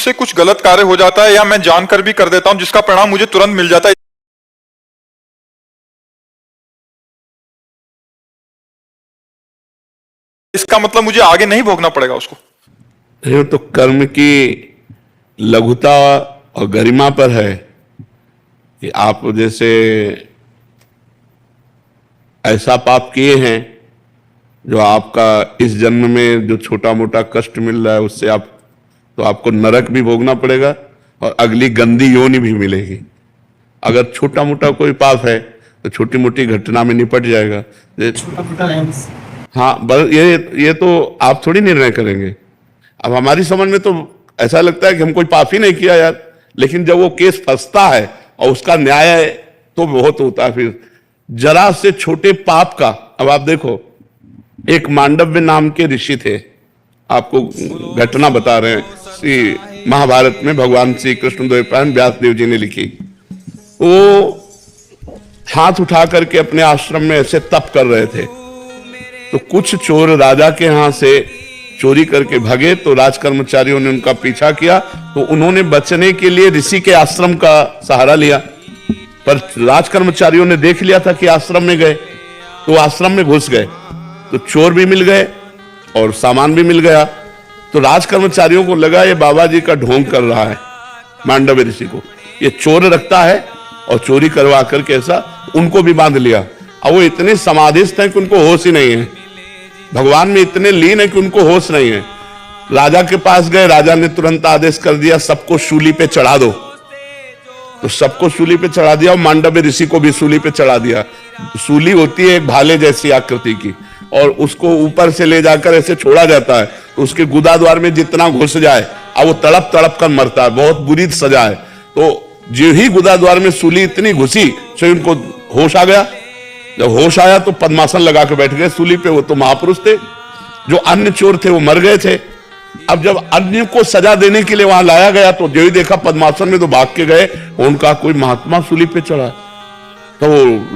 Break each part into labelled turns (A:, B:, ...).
A: मुझसे कुछ गलत कार्य हो जाता है या मैं जानकर भी कर देता हूं जिसका परिणाम मुझे तुरंत मिल जाता है, इसका मतलब मुझे आगे नहीं भोगना पड़ेगा उसको?
B: ये तो कर्म की लघुता और गरिमा पर है कि आप जैसे ऐसा पाप किए हैं जो आपका इस जन्म में जो छोटा मोटा कष्ट मिल रहा है उससे आप तो आपको नरक भी भोगना पड़ेगा और अगली गंदी योनि भी मिलेगी। अगर छोटा मोटा कोई पाप है तो छोटी मोटी घटना में निपट जाएगा। हाँ, बस ये तो आप थोड़ी निर्णय करेंगे। अब हमारी समझ में तो ऐसा लगता है कि हम कोई पाप ही नहीं किया यार, लेकिन जब वो केस फंसता है और उसका न्याय तो बहुत होता है। फिर जरा से छोटे पाप का, अब आप देखो, एक मांडव्य नाम के ऋषि थे, आपको घटना बता रहे हैं, श्री महाभारत में भगवान श्री कृष्ण द्वैपायन व्यास देव जी ने लिखी। वो हाथ उठा करके अपने आश्रम में ऐसे तप कर रहे थे, तो कुछ चोर राजा के यहां से चोरी करके भागे, तो राजकर्मचारियों ने उनका पीछा किया, तो उन्होंने बचने के लिए ऋषि के आश्रम का सहारा लिया। पर राजकर्मचारियों ने देख लिया था कि आश्रम में गए, तो आश्रम में घुस गए, तो चोर भी मिल गए और सामान भी मिल गया। तो राजकर्मचारियों को लगा ये बाबा जी का ढोंग कर रहा है, मांडव्य ऋषि को ये चोर रखता है, और चोरी करवा करके ऐसा उनको भी बांध लिया। अब वो इतने समाधिस्थ हैं कि उनको होश ही नहीं है, भगवान में इतने लीन है कि उनको होश नहीं है। राजा के पास गए, राजा ने तुरंत आदेश कर दिया सबको शूली पे चढ़ा दो, तो सबको सूली पे चढ़ा दिया और मांडव्य ऋषि को भी सूली पे चढ़ा दिया। सूली होती है एक भाले जैसी आकृति की, और उसको ऊपर से ले जाकर ऐसे छोड़ा जाता है, तो उसके गुदा द्वार में जितना घुस जाए अब वो तड़प तड़प कर मरता है, बहुत बुरी सजा है। तो जो ही गुदा द्वार में सूली इतनी घुसी तो उनको होश आ गया। जब होश आया तो पद्मासन लगा के बैठ गए सूली पे। वो तो महापुरुष थे, जो अन्य चोर थे वो मर गए थे। अब जब अन्य को सजा देने के लिए वहां लाया गया तो जो ही देखा पद्मासन में तो भाग के गए, उनका कोई महात्मा सूली पे चढ़ा। तो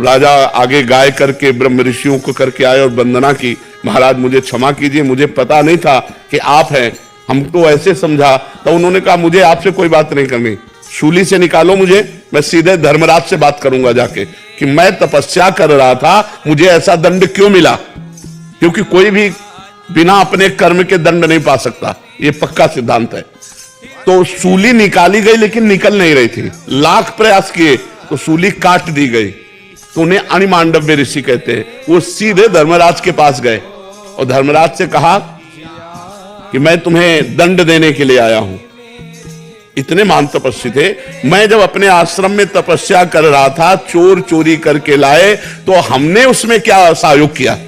B: राजा आगे गाय करके ब्रह्म ऋषियों को करके आए और वंदना की, महाराज मुझे क्षमा कीजिए, मुझे पता नहीं था कि आप हैं, हमको ऐसे समझा। तो उन्होंने कहा मुझे आपसे कोई बात नहीं करनी, शूली से निकालो मुझे, मैं सीधे धर्मराज से बात करूंगा जाके कि मैं तपस्या कर रहा था, मुझे ऐसा दंड क्यों मिला। क्योंकि कोई भी बिना अपने कर्म के दंड नहीं पा सकता, ये पक्का सिद्धांत है। तो सूली निकाली गई लेकिन निकल नहीं रही थी, लाख प्रयास किए तो सूली काट दी गई। तो उन्हें अणिमांडव्य ऋषि कहते हैं। वो सीधे धर्मराज के पास गए और धर्मराज से कहा कि मैं तुम्हें दंड देने के लिए आया हूं। इतने महान तपस्वी थे, मैं जब अपने आश्रम में तपस्या कर रहा था, चोर चोरी करके लाए, तो हमने उसमें क्या सहयोग किया,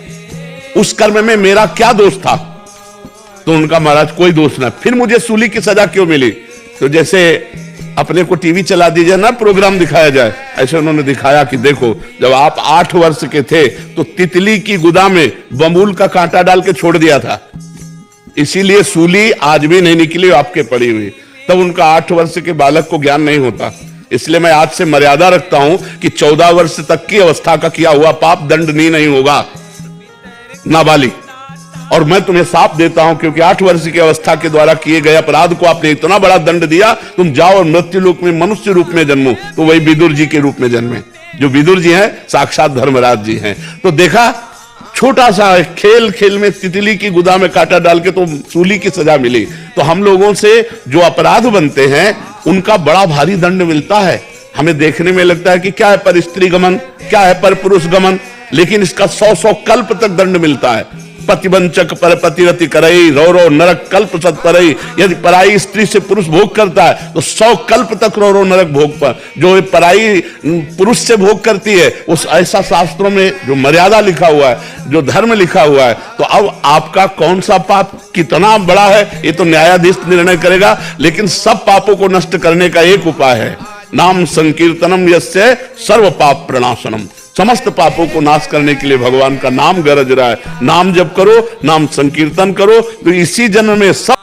B: उस कर्म में मेरा क्या दोष था। तो उनका महाराज कोई दोष ना, फिर मुझे सूली की सजा क्यों मिली। तो जैसे अपने को टीवी चला दीजिए ना, प्रोग्राम दिखाया जाए, ऐसे उन्होंने दिखाया कि देखो जब आप 8 वर्ष के थे तो तितली की गुदा में बमूल का कांटा डाल के छोड़ दिया था, इसीलिए सूली आज भी नहीं निकली आपके पड़ी हुई। तब उनका 8 वर्ष के बालक को ज्ञान नहीं होता। इसलिए मैं आज से मर्यादा रखता हूं कि 14 वर्ष तक की अवस्था का किया हुआ पाप दंडनीय नहीं होगा, नाबालिग। और मैं तुम्हें साफ देता हूं क्योंकि 8 वर्ष की अवस्था के द्वारा किए गए अपराध को आपने इतना बड़ा दंड दिया, तुम जाओ और मृत्यु लोक में मनुष्य रूप में जन्मो। तो वही विदुर जी के रूप में जन्मे, जो विदुर जी हैं साक्षात धर्मराज जी हैं। तो देखा, छोटा सा खेल खेल में तितली की गुदा में कांटा डाल के तो सूली की सजा मिली। तो हम लोगों से जो अपराध बनते हैं उनका बड़ा भारी दंड मिलता है। हमें देखने में लगता है कि क्या है पर स्त्री गमन, क्या है पर पुरुष गमन, लेकिन इसका 100 कल्प तक दंड मिलता है। पतिवंचक पर पतिरति करई, रो रो नरक कल्प सत परई। यदि पराई स्त्री से पुरुष भोग करता है तो 100 कल्प तक रो रो नरक भोग पर। जो पराई पुरुष से भोग करती है उस ऐसा शास्त्रों में जो मर्यादा लिखा हुआ है, जो धर्म लिखा हुआ है। तो अब आपका कौन सा पाप कितना बड़ा है ये तो न्यायाधीश निर्णय करेगा, लेकिन सब पापों को नष्ट करने का एक उपाय है, नाम संकीर्तनम यस्य सर्व पाप प्रणाशनम। समस्त पापों को नाश करने के लिए भगवान का नाम गरज रहा है। नाम जप करो, नाम संकीर्तन करो, तो इसी जन्म में सब